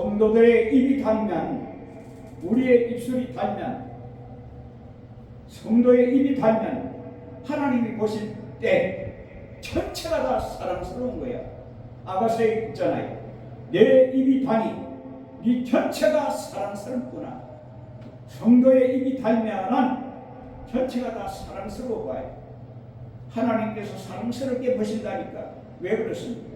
성도들의 입이 닿으면, 우리의 입술이 닿으면, 성도의 입이 닿으면 하나님이 보실 때 전체가 다 사랑스러운 거야. 아가서에 있잖아요. 내 입이 닿니 네 전체가 사랑스럽구나. 성도의 입이 닿으면 전체가 다 사랑스러워 봐요. 하나님께서 사랑스럽게 보신다니까. 왜 그렇습니까?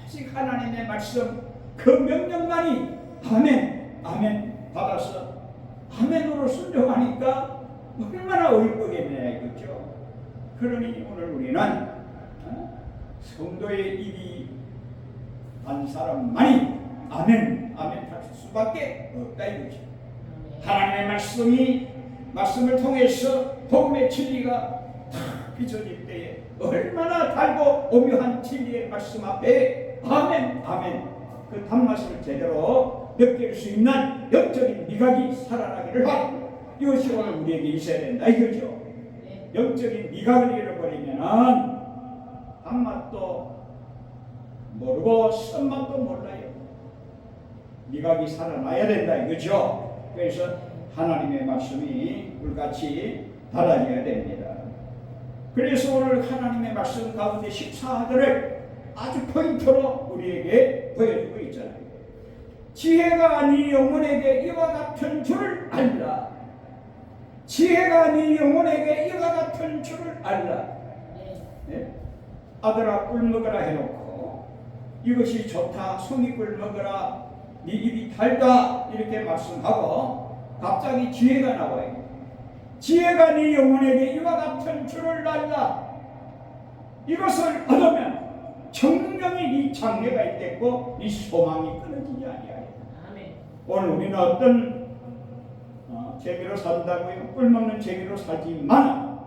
아직 하나님의 말씀 그 명령만이 아멘 아멘 받아서 아멘으로 순종하니까 얼마나 어이쁘겠냐 이거죠. 그러니 오늘 우리는 성도의 입이 한 사람만이 아멘 아멘 할 수밖에 없다 이거죠. 하나님의 말씀을 통해서 복음의 진리가 탁 비춰질 때에 얼마나 달고 오묘한 진리의 말씀 앞에 아멘 아멘 그 단맛을 제대로 느낄 수 있는 영적인 미각이 살아나기를 바랍니다. 이것이 오늘 우리에게 있어야 된다 이거죠. 영적인 미각을 잃어버리면 단맛도 모르고 쓴맛도 몰라요. 미각이 살아나야 된다 이거죠. 그래서 하나님의 말씀이 불같이 달라져야 됩니다. 그래서 오늘 하나님의 말씀 가운데 14절을 아주 포인트로 우리에게 보여주고 있잖아요. 지혜가 네 영혼에게 이와 같은 줄을 알라. 지혜가 네 영혼에게 이와 같은 줄을 알라. 네? 아들아 꿀 먹으라 해놓고 이것이 좋다 송이 꿀 먹으라 네 입이 달다 이렇게 말씀하고 갑자기 지혜가 나와요. 지혜가 네 영혼에게 이와 같은 줄을 알라. 이것을 얻으면 정령이 네 장래가 있겠고 네 소망이 끊어지지 아니하리라. 오늘 우리는 어떤 재미로 산다고요? 꿀 먹는 재미로 살지만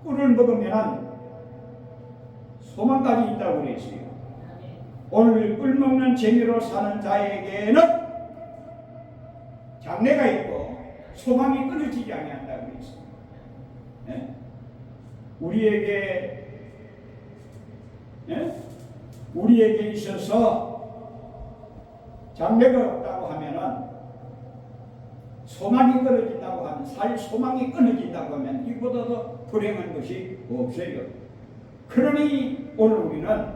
꿀을 먹으면 소망까지 있다고 그랬어요. 오늘 꿀 먹는 재미로 사는 자에게는 장래가 있고 소망이 끊어지지 아니한다고 그랬어요. 네? 우리에게 있어서 장래가 없다고 하면은 소망이 끊어진다고 하면 살 소망이 끊어진다고 하면 이보다도 불행한 것이 없어요. 그러니 오늘 우리는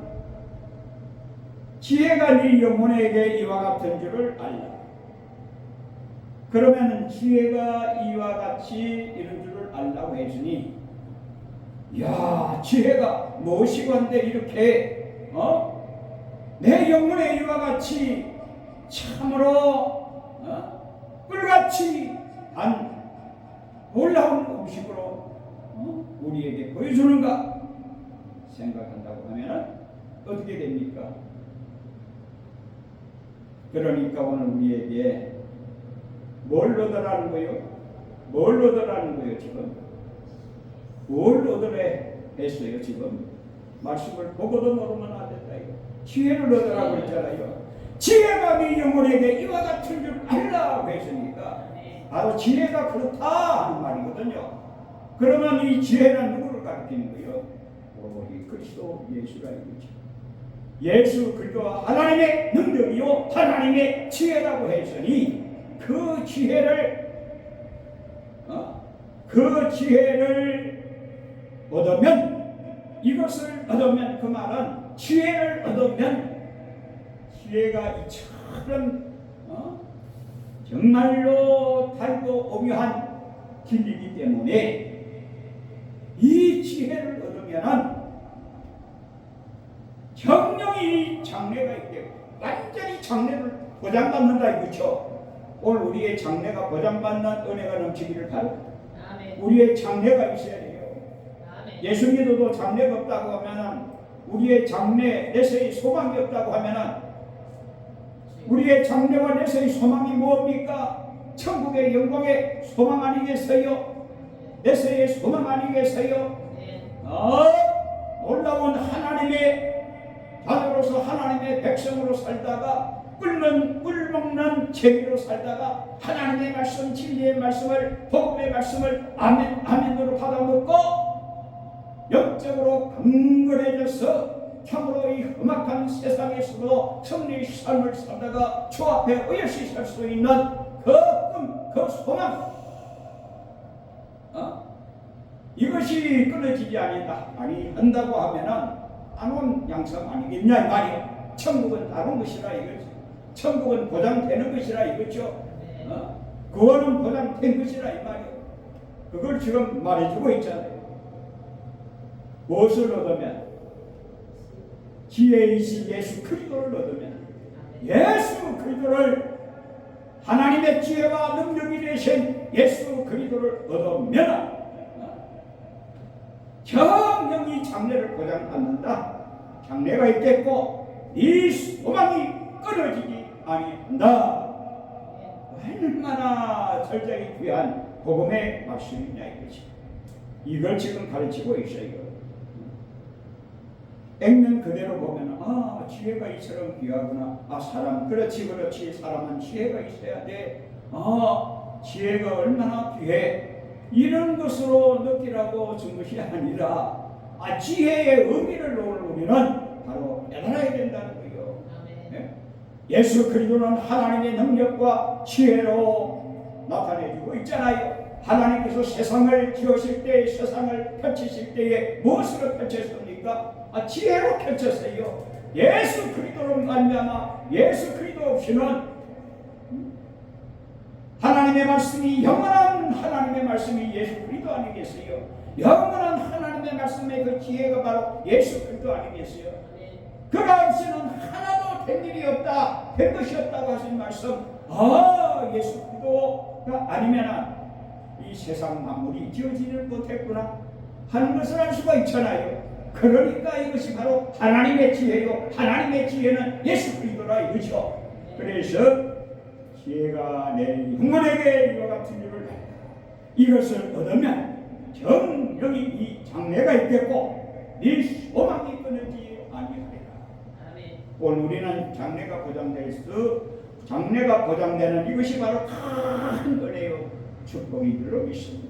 지혜가 네 영혼에게 이와 같은 줄을 알라. 그러면 지혜가 이와 같이 이런 줄을 알라고 했으니 야 지혜가 무엇이건데 이렇게 내 영혼에 이와 같이 참으로 꿀같이 단 놀라운 음식으로 우리에게 보여주는가 생각한다고 하면 어떻게 됩니까? 그러니까 오늘 우리에게 뭘 얻으라는 거요? 뭘 얻으라는 거요 지금? 뭘 얻으래 했어요 지금? 말씀을 보고도 모르면 안 된다 이거. 지혜를 얻으라고 했잖아요. 지혜가 네 영혼에게 이와 같은 줄 알라고 했으니까 바로 지혜가 그렇다 하는 말이거든요. 그러면 이 지혜는 누구를 가리키는 거예요? 오직 그리스도 예수라 이거죠. 예수 그리스도와 하나님의 능력이요 하나님의 지혜라고 했으니 그 지혜를 얻으면 이것을 얻으면 그 말은 지혜를 얻으면 지혜가 이처럼 정말로 달고 오묘한 진리이기 때문에 이 지혜를 얻으면 정령이 장래가 있게 완전히 장래를 보장받는다 이거죠. 오늘 우리의 장래가 보장받는 은혜가 넘치기를 바랍니다. 우리의 장래가 있어야 돼요. 예수 믿어도 장래가 없다고 하면 우리의 장래 내세의 소망이 없다고 하면 우리의 장래와 내세의 소망이 무엇입니까? 천국의 영광의 소망 아니겠어요? 내세의 소망 아니겠어요? 놀라운 하나님의 자녀로서 하나님의 백성으로 살다가 꿀 먹는 재미로 살다가 하나님의 말씀 진리의 말씀을 복음의 말씀을 아멘 아멘으로 받아먹고 영적으로 강건해져서 참으로 이 험악한 세상에서도 승리의 삶을 살다가 주 앞에 의없이 살 수 있는 그 꿈, 그 소망, 이것이 끊어지지 아니한다고 하면은 안온 양상 아니겠냐 이 말이야. 천국은 다른 것이라 이거지. 천국은 보장되는 것이라 이거죠. 구원은 보장된 것이라 이 말이야. 그걸 지금 말해주고 있잖아요. 무엇을 얻으면? 지혜이신 예수 그리스도를 얻으면, 예수 그리스도를, 하나님의 지혜와 능력이 되신 예수 그리스도를 얻으면 정령이 장래를 보장받는다. 장래가 있겠고 이 소망이 끊어지지 아니한다. 얼마나 절정이 귀한 복음의 말씀이냐 이거지. 이걸 지금 가르치고 있어요. 액면 그대로 보면 지혜가 이처럼 귀하구나. 사람 그렇지 사람은 지혜가 있어야 돼. 지혜가 얼마나 귀해. 이런 것으로 느끼라고 준 것이 아니라 지혜의 의미를 우리는 바로 깨달아야 된다는 거예요. 네? 예수 그리스도는 하나님의 능력과 지혜로 나타내주고 있잖아요. 하나님께서 세상을 지으실 때, 세상을 펼치실 때에 무엇으로 펼쳤습니까? 지혜로 펼쳤어요. 예수 그리스도로 말미암아 예수 그리스도 없이는 하나님의 말씀이, 영원한 하나님의 말씀이 예수 그리스도 아니겠어요? 영원한 하나님의 말씀의 그 지혜가 바로 예수 그리스도 아니겠어요? 그가 없이는 하나도 된 일이 없다, 된 것이 없다고 하신 말씀, 예수 그리스도가 아니면 이 세상 만물이 지어지질 못했구나 하는 것을 알 수가 있잖아요. 그러니까 이것이 바로 하나님의 지혜요, 하나님의 지혜는 예수 그리스도라 이거죠. 그래서 지혜가 내 영혼에게 이와 같은 일을 한다. 이것을 얻으면 정령이 이 장래가 있겠고 네 소망이 끊어지지 아니하리라. 오늘 우리는 장래가 보장되는 이것이 바로 큰 은혜요 축복이 들어 있습니다.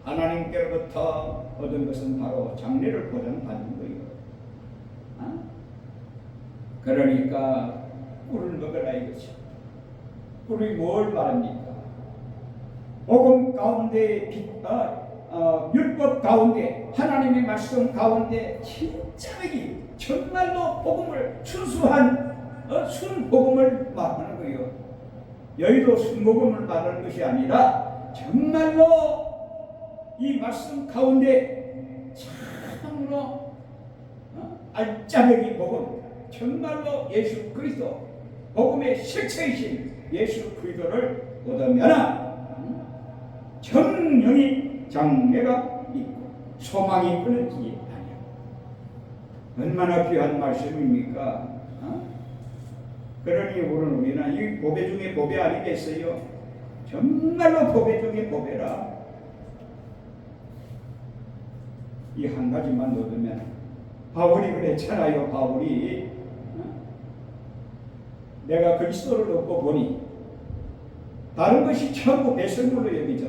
하나님께로부터 얻은 것은 바로 장래를 보장받는 거예요. 그러니까 꿀을 먹으라 이거죠. 꿀이 뭘 말합니까? 복음 가운데, 율법 가운데, 하나님의 말씀 가운데 진짜하게 정말로 복음을 순수한 순복음을 말하는 거예요. 여의도 순복음을 말하는 것이 아니라 정말로 이 말씀 가운데 참으로 알짜배기 복음, 정말로 예수 그리스도 복음의 실체이신 예수 그리스도를 얻으면 정령이 장래가 있고 소망이 끊어지지 아니하고. 얼마나 귀한 말씀입니까? 그러니 우리는 이 보배 중에 보배 아니겠어요? 정말로 보배 중에 보배라. 이 한 가지만 얻으면, 바울이 그랬잖아요. 바울이 내가 그리스도를 얻고 보니 다른 것이 전부 배설물로 여기죠.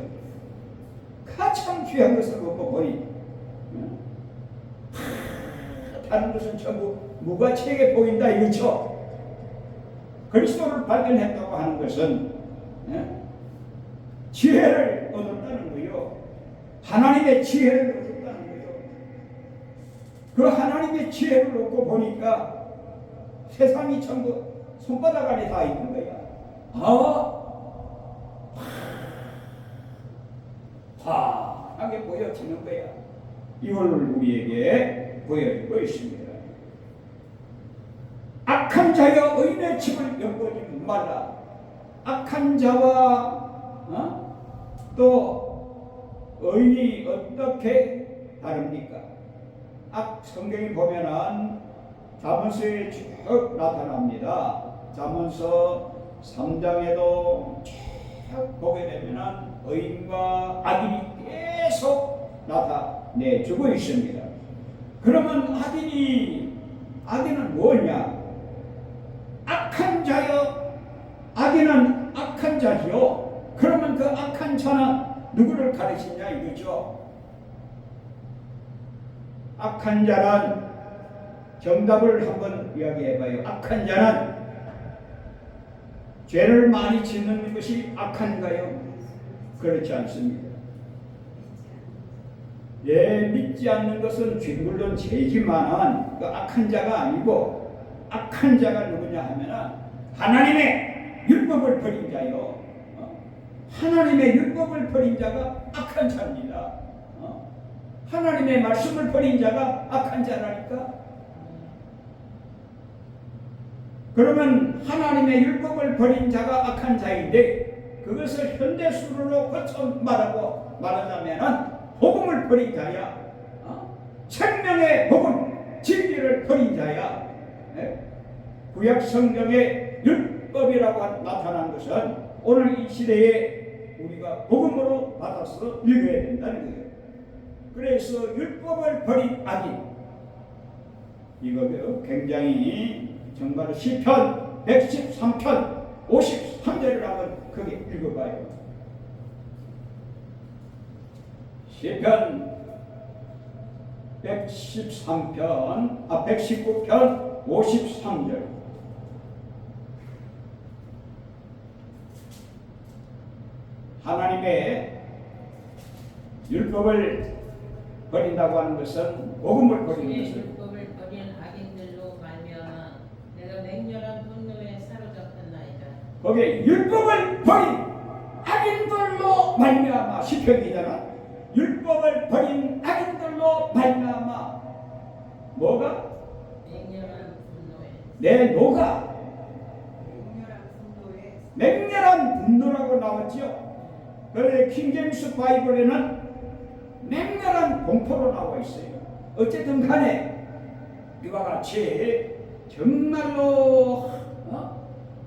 가장 귀한 것을 얻고 보니 다른 것은 전부 무가치하게 보인다 이거죠. 그리스도를 발견했다고 하는 것은 지혜를 얻었다는 거예요. 하나님의 지혜를 얻었다는 거예요. 그 하나님의 지혜를 얻고 보니까 세상이 전부 손바닥 안에 다 있는 거야. 환하게 보여지는 거야. 이걸 우리에게 보여주고 있습니다. 악한 자여 의인의 집을 엿보지 말라. 악한 자와 또 의인이 어떻게 다릅니까? 성경에 보면은 잠언서에 쭉 나타납니다. 잠언서 3장에도 쭉 보게 되면은 의인과 악인이 계속 나타내주고 있습니다. 그러면 악인은 뭐냐? 악한 자여, 악인은 악한 자지요. 그러면 그 악한 자는 누구를 가르치냐 이거죠. 악한 자는 정답을 한번 이야기해봐요. 악한 자는 죄를 많이 짓는 것이 악한가요? 그렇지 않습니다. 예, 믿지 않는 것은 물론 죄지만 그 악한 자가 아니고, 악한 자가 누구냐 하면 하나님의 율법을 버린 자요. 하나님의 율법을 버린 자가 악한 자입니다. 하나님의 말씀을 버린 자가 악한 자라니까. 그러면 하나님의 율법을 버린 자가 악한 자인데, 그것을 현대술로 고쳐 말하자면 복음을 버린 자야. 생명의 복음, 진리를 버린 자야. 구약 성경의 율법이라고 나타난 것은 오늘 이 시대에 우리가 복음으로 받아서 읽어야 된다는 거예요. 그래서 율법을 버린 악인, 이거 굉장히 정말 시편 113편 53절을 한번 거기 읽어봐요. 시편 119편 53절. 하나님의 율법을 버린다고 하는 것은 복음을 버리는 것을, 율법을 버린 악인들로 말미암아 내가 맹렬한 분노에 사로잡혔나이다. 거기에 율법을 버린 악인들로 말미암아, 시편이잖아. 율법을 버린 악인들로 말미암아 뭐가? 맹렬한 분노에. 내 노가 맹렬한 분노라고 나왔죠. 그런데 킹제임스 바이블에는 맹렬한 공포로 나와 있어요. 어쨌든 간에 이와 같이 정말로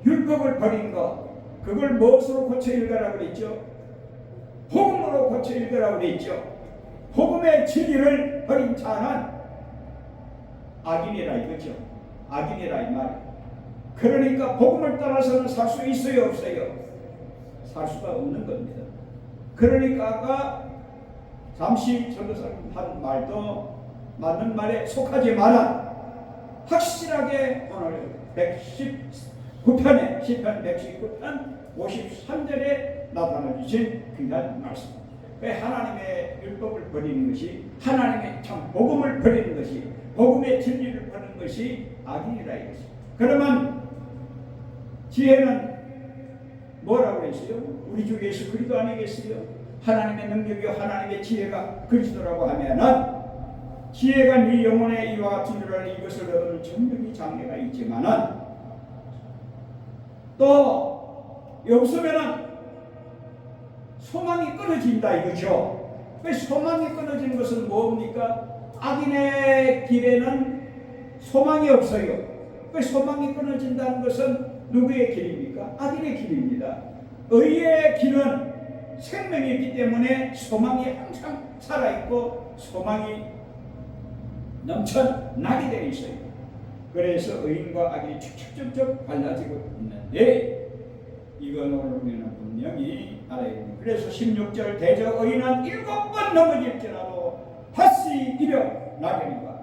율법을 버린 것, 그걸 무엇으로 고쳐 읽으라고 그랬죠? 복음으로 고쳐 읽으라고 그랬죠. 복음의 진리를 버린 자는 악인이라 이거죠. 악인이라 이 말이에요. 그러니까 복음을 따라서는 살 수 있어요, 없어요? 살 수가 없는 겁니다. 그러니까 아까 잠시 전도사님 한 말도 맞는 말에 속하지만 확실하게 오늘 119편에 시편 119편 53절에 나타나 주신 귀한 말씀. 하나님의 율법을 버리는 것이, 하나님의 참 복음을 버리는 것이, 복음의 진리를 버리는 것이 악인이라 이것이. 그러면 지혜는 뭐라고 했어요? 우리 주 예수 그리스도 아니겠어요? 하나님의 능력이요 하나님의 지혜가 그리스도라고 하면은, 지혜가 네 영혼에 이와 같은 줄 알고 이것을 얻는 정력이 장래가 있지만은 또 없으면은 소망이 끊어진다 이거죠. 그 소망이 끊어지는 것은 뭡니까? 악인의 길에는 소망이 없어요. 그 소망이 끊어진다는 것은 누구의 길입니까? 악인의 길입니다. 의의 길은 생명이 있기 때문에 소망이 항상 살아있고 소망이 넘쳐나게 되어 있어요. 그래서 의인과 악인이 축축축축 갈라지고 있는데, 이건 오늘 우리는 분명히 알아야 됩니다. 그래서 16절 대저 의인은 7번 넘어질지라도 다시 일어나려니와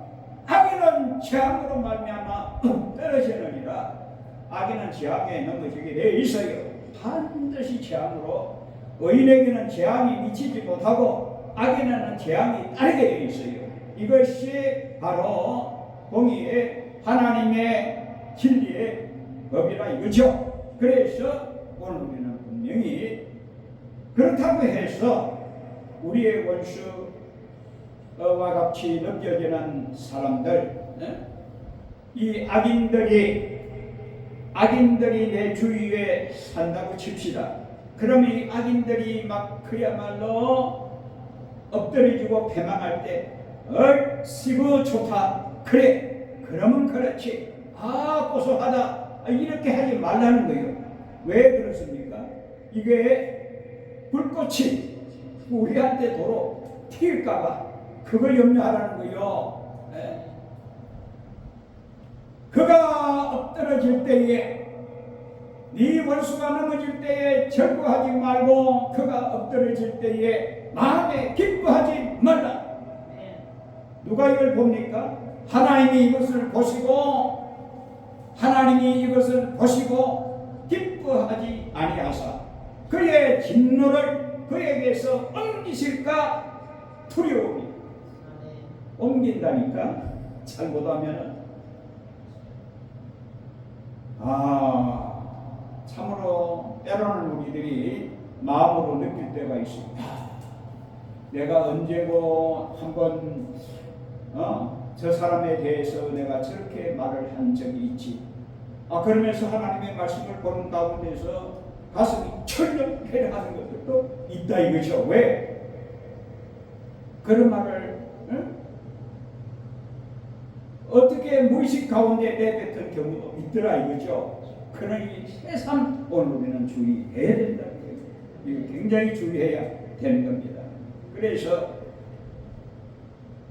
악인은 재앙으로 말미암아 떨어지느니라. 악인은 재앙에 넘어지게 되어 있어요. 반드시 재앙으로. 의인에게는 재앙이 미치지 못하고 악인에게는 재앙이 따르게 되어 있어요. 이것이 바로 공의의 하나님의 진리의 법이라 이거죠. 그래서 오늘 우리는 분명히 그렇다고 해서 우리의 원수와 같이 느껴지는 사람들, 이 악인들이 내 주위에 산다고 칩시다. 그러면 이 악인들이 막 그야말로 엎드려지고 패망할 때 얼씨구 좋다, 그래, 그러면 그렇지, 고소하다, 이렇게 하지 말라는 거예요. 왜 그렇습니까? 이게 불꽃이 우리한테 도로 튈까봐 그걸 염려하라는 거예요. 그가 엎드러질 때에, 네 원수가 넘어질 때에 절구하지 말고 그가 엎드러질 때에 마음에 기뻐하지 말라. 누가 이걸 봅니까? 하나님이 이것을 보시고 기뻐하지 아니하사 그의 진노를 그에게서 옮기실까 두려우니. 아멘. 옮긴다니까. 잘못하면은 참으로 때로는 우리들이 마음으로 느낄 때가 있습니다. 내가 언제고 한번 저 사람에 대해서 내가 저렇게 말을 한 적이 있지. 그러면서 하나님의 말씀을 보는 가운데서 가슴이 철렁해하는 것들도 있다 이거죠. 왜? 그런 말을 어떻게 무의식 가운데 내뱉은 경우도 있더라 이거죠. 그러니 새삼 오늘 우리는 주의해야 된다는 거예요. 이거 굉장히 주의해야 되는 겁니다. 그래서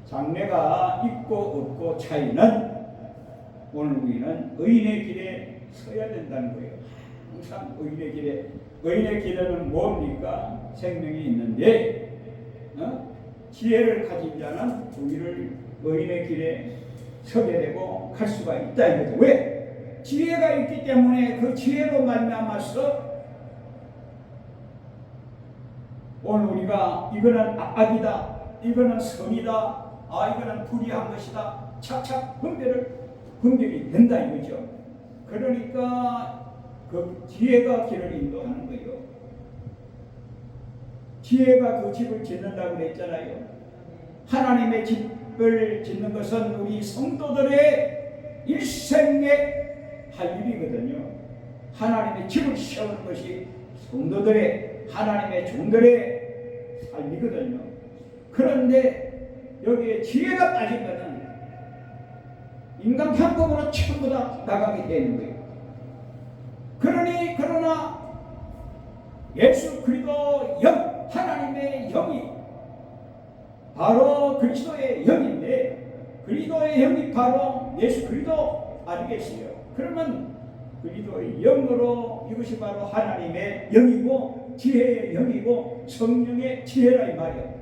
장래가 있고 없고 차이는 오늘 우리는 의인의 길에 서야 된다는 거예요. 항상 의인의 길에는 뭡니까? 생명이 있는데 지혜를 가진 자는 우리를 의인의 길에 서게 되고 갈 수가 있다 이거죠. 왜? 지혜가 있기 때문에 그 지혜로 말미암아서 오늘 우리가 이거는 악이다, 이거는 선이다, 이거는 불의한 것이다, 착착 분별이 된다 이거죠. 그러니까 그 지혜가 길을 인도하는 거예요. 지혜가 그 집을 짓는다고 그랬잖아요. 하나님의 집을 짓는 것은 우리 성도들의 일생의 할 일이거든요. 하나님의 집을 세우는 것이 성도들의, 하나님의 종들의 삶이거든요. 그런데 여기에 지혜가 빠지면은 인간 방법으로 전부 다 나가게 되는 거예요. 그러나 예수 그리스도 영, 하나님의 영이 바로 그리스도의 영인데 그리스도의 영이 바로 예수 그리스도 아니겠어요? 그러면 그리스도의 영으로 이것이 바로 하나님의 영이고 지혜의 영이고 성령의 지혜라 이 말이에요.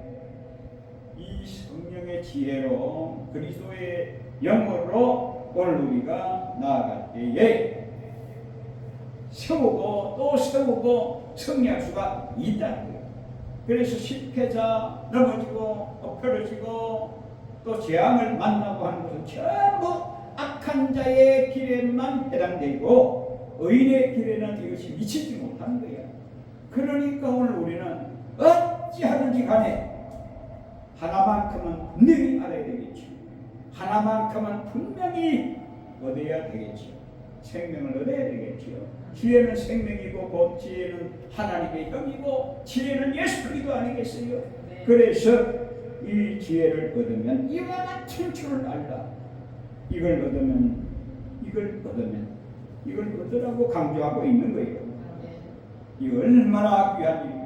이 성령의 지혜로 그리스도의 영으로 오늘 우리가 나아갈 때에 세우고 또 세우고 승리할 수가 있다는 거예요. 그래서 실패자, 넘어지고 엎혀지고 또 재앙을 만나고 하는 것은 전부 악한 자의 길에만 해당되고 의인의 길에는 이것이 미치지 못하는 거예요. 그러니까 오늘 우리는 어찌하든지 간에 하나만큼은 분명히 알아야 되겠죠. 하나만큼은 분명히 얻어야 되겠죠. 생명을 얻어야 되겠죠. 지혜는 생명이고 곧 지혜는 하나님의 영이고 지혜는 예수 그리스도 아니겠어요? 네. 그래서 이 지혜를 얻으면 이와 같은 줄을 알라. 이걸 얻으라고 강조하고 있는 거예요. 이 얼마나 귀한 일이에요.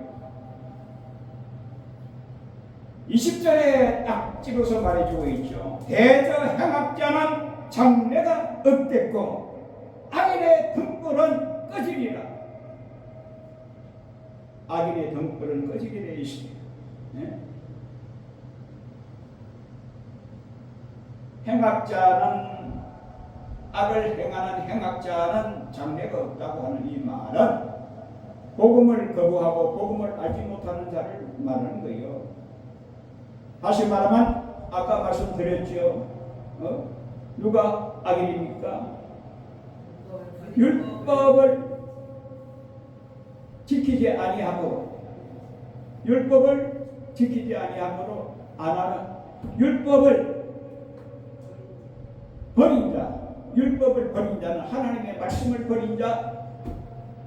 20절에 딱 찍어서 말해주고 있죠. 대저 행악자는 장래가 없겠고 악인의 등불은 꺼지리라. 악인의 등불은 꺼지게 되어 있습니다. 네? 악을 행하는 행악자는 장래가 없다고 하는 이 말은 복음을 거부하고 복음을 알지 못하는 자를 말하는 거예요. 다시 말하면 아까 말씀드렸죠. 누가 악인입니까? 율법을 지키지 아니하므로 안 하는 율법을 버린 자는 하나님의 말씀을 버린 자,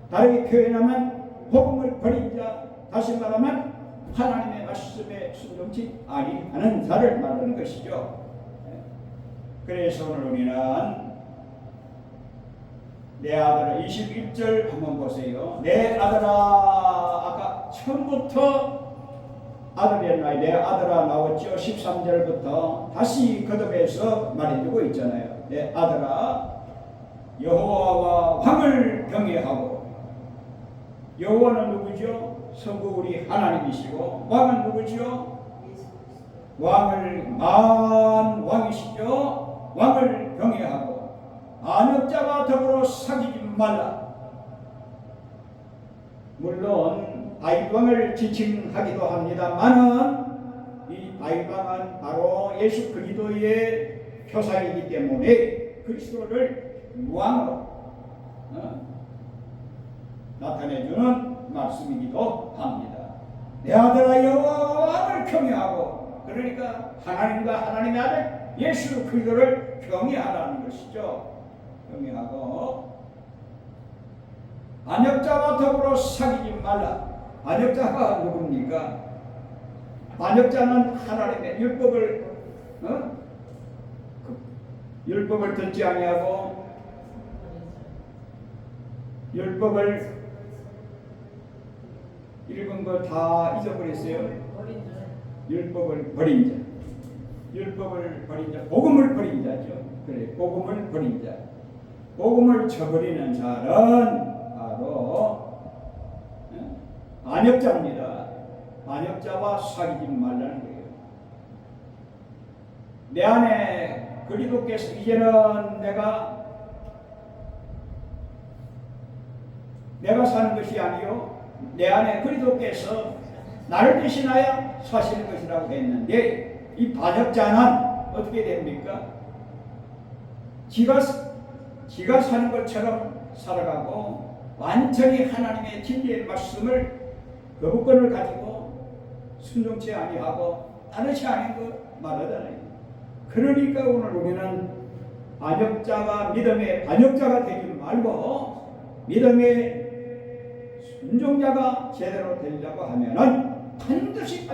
다르게 표현하면 복음을 버린 자, 다시 말하면 하나님의 말씀에 순종치 아니하는 자를 말하는 것이죠. 그래서 오늘 우리는 내 아들아 21절 한번 보세요. 내 아들아, 아까 처음부터 아들이었나요? 내 아들아 나왔죠. 13절부터 다시 거듭해서 말해주고 있잖아요. 내 아들아, 여호와와 왕을 경외하고. 여호와는 누구죠? 성부 우리 하나님이시고, 왕은 누구죠? 왕이시죠. 왕을 경외하고 안역자와 더불어 사귀지 말라. 물론 다윗왕을 지칭하기도 합니다만은 이 다윗왕은 바로 예수 그리스도의 표상이기 때문에 그리스도를 왕으로 나타내주는 말씀이기도 합니다. 내 아들아 여호와 왕을 경외하고, 그러니까 하나님과 하나님의 아들 예수 그리스도를 경외하라는 것이죠. 경외하고 반역자와 더불어 사귀지 말라. 반역자가 누굽니까? 반역자는 하나님의 율법을 듣지 아니하고 율법을 읽은 거 다 잊어버렸어요. 율법을 버린 자, 율법을 버린 자, 복음을 버린 자죠. 그래, 복음을 버린 자, 복음을 저버리는 자는 바로 반역자입니다. 반역자와 사귀지 말라는 거예요. 내 안에 그리스도께서 이제는 내가 사는 것이 아니요 내 안에 그리스도께서 나를 대신하여 사시는 것이라고 했는데, 이 반역자는 어떻게 됩니까? 지가 사는 것처럼 살아가고 완전히 하나님의 진리의 말씀을 거부권을 가지고 순종치 아니하고 따르지 않은 거 말하잖아요. 그러니까 오늘 우리는 반역자가 믿음의 반역자가 되지 말고 믿음의 순종자가 제대로 되려고 하면은 반드시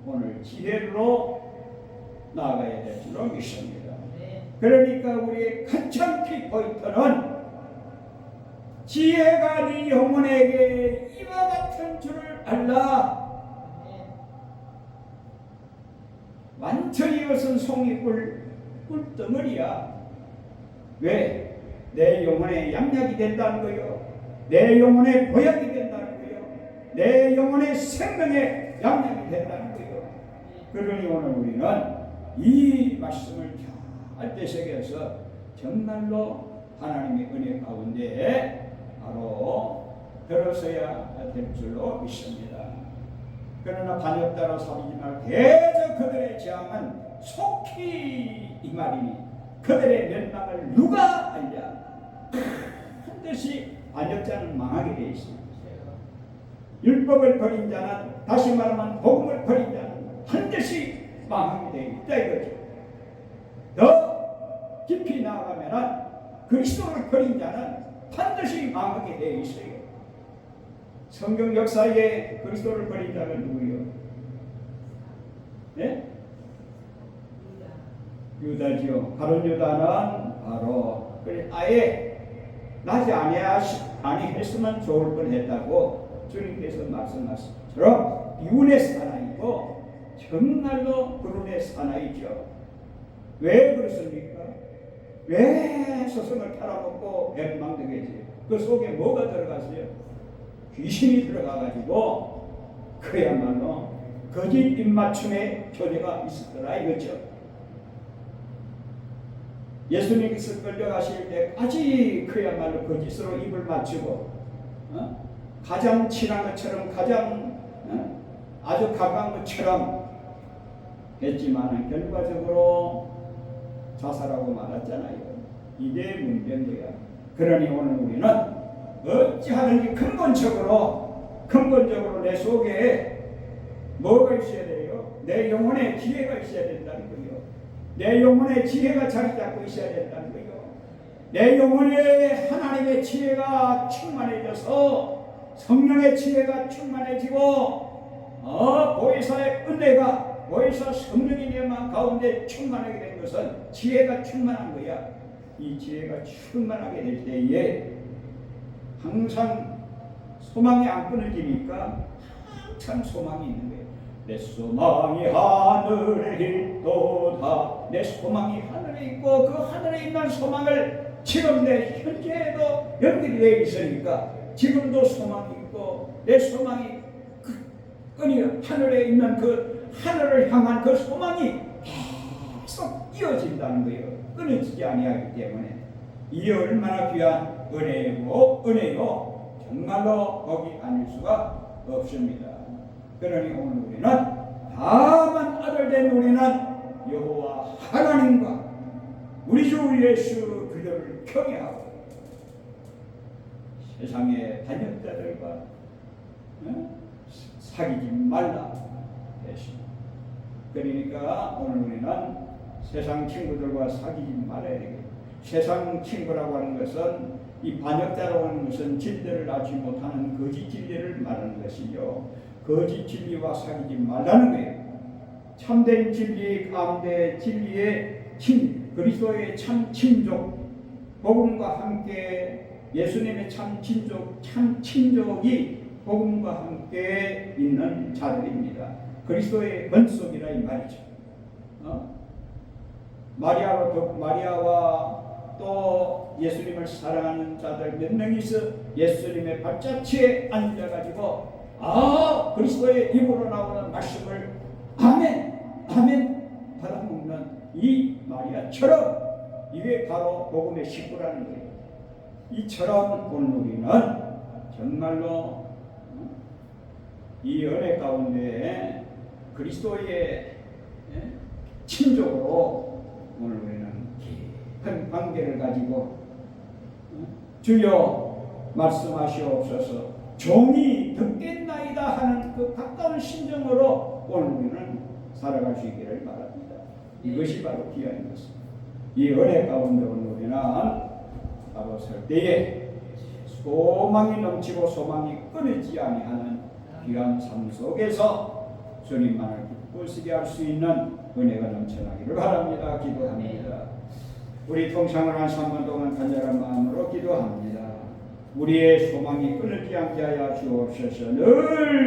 오늘 지혜로 나아가야 될 줄로 믿습니다. 그러니까 우리의 가장 키포인트는 지혜가 네 영혼에게 이와 같은 줄을 알라. 완전히 이것은 송이 꿀덩어리야. 왜? 내 영혼에 양약이 된다는 거요. 내 영혼의 보약이 된다는 거요. 내 영혼의 생명에 양약이 된다는 거요. 그러니 오늘 우리는 이 말씀을 잘 되새겨서 정말로 하나님의 은혜 가운데 바로 들어서야 될 줄로 믿습니다. 그러나 반역자로 사귀지 말고 대저 그들의 재앙은 속히 이 말이니 그들의 멸망을 누가 알랴. 반드시 반역자는 망하게 되어 있습니다. 율법을 버린 자는, 다시 말하면 복음을 버린 자는 반드시 망하게 되어 있다 이거죠. 더 깊이 나아가면 그리스도를 버린 자는 반드시 망하게 되어 있어요. 성경 역사에 그리스도를 버린 자는 누구요? 네? 유다지요. 가룟 유다는 바로 아예 나지 아니했으면 좋을 뻔했다고 주님께서 말씀하신 것처럼 비운의 사나이고 정말로 불운의 사나이죠. 왜 그렇습니까? 왜 소송을 팔아먹고 배망되겠지? 그 속에 뭐가 들어갔어요? 귀신이 들어가가지고 그야말로 거짓 입맞춤의 교제가 있었더라 이거죠. 예수님께서 끌려가실 때까지 그야말로 거짓으로 입을 맞추고 가장 친한 것처럼 가장 아주 가까운 것처럼 했지만 결과적으로 자살하고 말았잖아요. 이게 문제인 거야. 그러니 오늘 우리는 어찌하든지 근본적으로 내 속에 뭐가 있어야 돼요? 내 영혼에 지혜가 있어야 된다는 거예요. 내 영혼에 지혜가 자리 잡고 있어야 된다는 거예요. 내 영혼에 하나님의 지혜가 충만해져서 성령의 지혜가 충만해지고 보혜사의 은혜가 보혜사 성령의 내만 가운데 충만하게 된 것은 지혜가 충만한 거야. 이 지혜가 충만하게 될 때에 항상 소망이 안 끊어지니까 항상 소망이 있는 거예요. 내 소망이 하늘에 있도다. 내 소망이 하늘에 있고 그 하늘에 있는 소망을 지금 내 현재에도 연결이 되어 있으니까 지금도 소망이 있고 내 소망이 하늘에 있는 그 하늘을 향한 그 소망이 쏙 이어진다는 거예요. 끊어지지 아니하기 때문에. 이 얼마나 귀한 은혜요. 정말로 거기 아닐 수가 없습니다. 그러니 오늘 우리는 다만 아들 된 우리는 여호와 하나님과 우리 주 예수 그리스도를 경외하고 세상의 반역자들과 사귀지 말라 했습니다. 그러니까 오늘 우리는 세상 친구들과 사귀지 말아야 되겠다. 세상 친구라고 하는 것은 이 반역자라고 하는 것은 진리를 알지 못하는 거짓 진리를 말하는 것이요. 거짓 진리와 사귀지 말라는 거예요. 참된 진리 가운데 진리의 그리스도의 참 친족 복음과 함께 예수님의 참 친족이 복음과 함께 있는 자들입니다. 그리스도의 번속이라 이 말이죠. 마리아와 또 예수님을 사랑하는 자들 몇 명이서 예수님의 발자취에 앉아가지고 그리스도의 입으로 나오는 말씀을 아멘 받아먹는 이 마리아처럼 이게 바로 복음의 식구라는 거예요. 이처럼 오늘 우리는 정말로 이 은혜 가운데 그리스도의 친족으로 오늘 우리는 깊은 관계를 가지고 주여 말씀하시옵소서 종이 듣겠나이다 하는 그 가까운 심정으로 오늘 우리는 살아갈 수 있기를 바랍니다. 이것이 바로 귀한 것입니다. 이 은혜 가운데 오늘 우리는 바로 설 때에 소망이 넘치고 소망이 끊이지 아니하는 귀한 삶 속에서 주님만을 기쁘시게 할 수 있는 은혜가 넘쳐나기를 바랍니다. 기도합니다. 우리 통창을 한 3분 동안 간절한 마음으로 기도합니다. 우리의 소망이 끊이지 않게 하여 주옵소서. 늘